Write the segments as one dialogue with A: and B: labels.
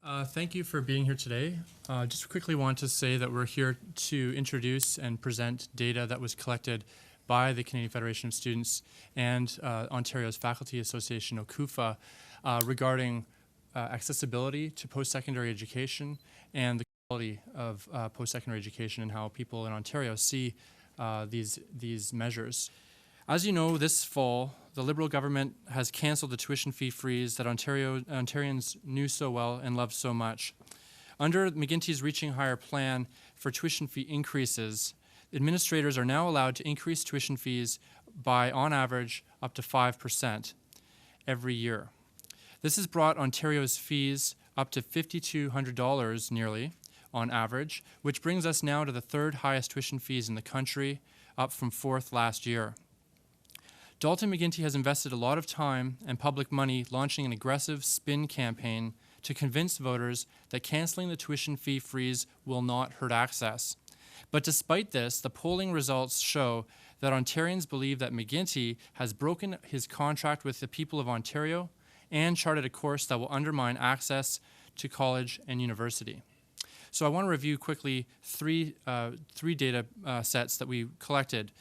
A: Thank you for being here today. Just quickly want to say that we're here to introduce and present data that was collected by the Canadian Federation of Students and Ontario's Faculty Association, OCUFA, regarding accessibility to post-secondary education and the quality of post-secondary education and how people in Ontario see these measures. As you know, this fall, the Liberal government has cancelled the tuition fee freeze that Ontarians knew so well and loved so much. Under McGuinty's Reaching Higher plan for tuition fee increases, administrators are now allowed to increase tuition fees by, on average, up to 5% every year. This has brought Ontario's fees up to $5,200 nearly on average, which brings us now to the third highest tuition fees in the country, up from fourth last year. Dalton McGuinty has invested a lot of time and public money launching an aggressive spin campaign to convince voters that canceling the tuition fee freeze will not hurt access. But despite this, the polling results show that Ontarians believe that McGuinty has broken his contract with the people of Ontario and charted a course that will undermine access to college and university. So I want to review quickly three data sets that we collected.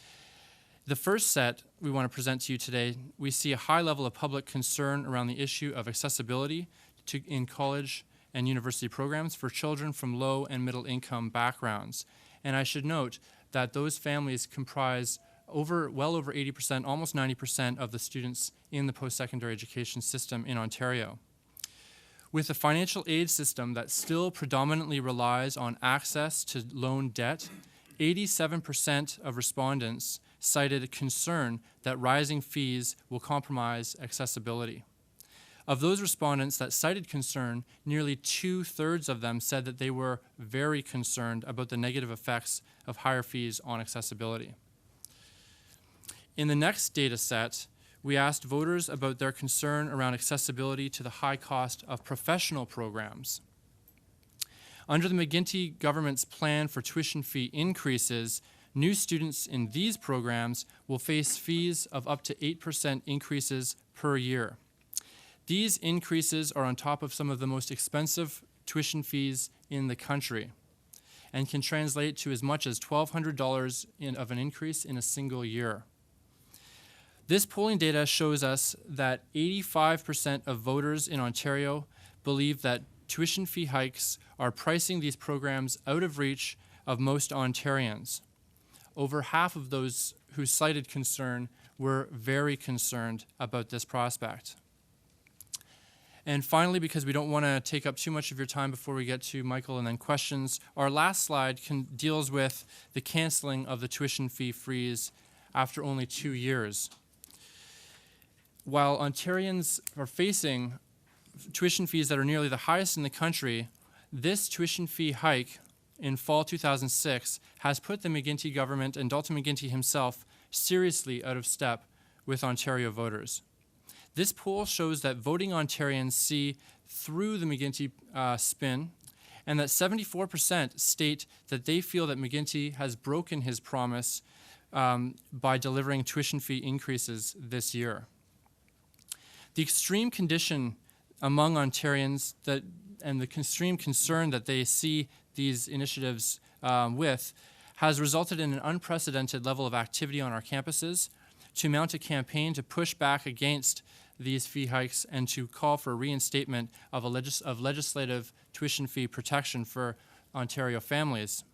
A: The first set we want to present to you today, we see a high level of public concern around the issue of accessibility in college and university programs for children from low and middle income backgrounds. And I should note that those families comprise well over 80%, almost 90% of the students in the post-secondary education system in Ontario. With a financial aid system that still predominantly relies on access to loan debt, 87% of respondents cited concern that rising fees will compromise accessibility. Of those respondents that cited concern, nearly 2/3 of them said that they were very concerned about the negative effects of higher fees on accessibility. In the next data set, we asked voters about their concern around accessibility to the high cost of professional programs. Under the McGuinty government's plan for tuition fee increases, new students in these programs will face fees of up to 8% increases per year. These increases are on top of some of the most expensive tuition fees in the country and can translate to as much as $1,200 of an increase in a single year. This polling data shows us that 85% of voters in Ontario believe that tuition fee hikes are pricing these programs out of reach of most Ontarians. Over half of those who cited concern were very concerned about this prospect. And finally, because we don't want to take up too much of your time before we get to Michael and then questions, our last slide deals with the canceling of the tuition fee freeze after only 2 years. While Ontarians are facing tuition fees that are nearly the highest in the country, this tuition fee hike in fall 2006 has put the McGuinty government and Dalton McGuinty himself seriously out of step with Ontario voters. This poll shows that voting Ontarians see through the McGuinty spin, and that 74% state that they feel that McGuinty has broken his promise by delivering tuition fee increases this year. The extreme condition among Ontarians and the extreme concern that they see these initiatives with has resulted in an unprecedented level of activity on our campuses to mount a campaign to push back against these fee hikes and to call for a reinstatement of legislative tuition fee protection for Ontario families.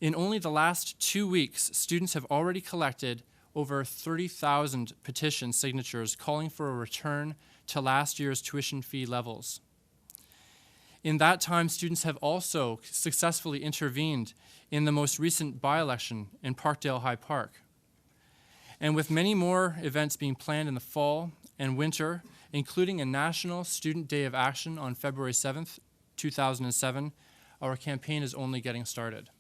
A: In only the last 2 weeks, students have already collected over 30,000 petition signatures calling for a return to last year's tuition fee levels. In that time, students have also successfully intervened in the most recent by-election in Parkdale High Park. And with many more events being planned in the fall and winter, including a National Student Day of Action on February 7th, 2007, our campaign is only getting started.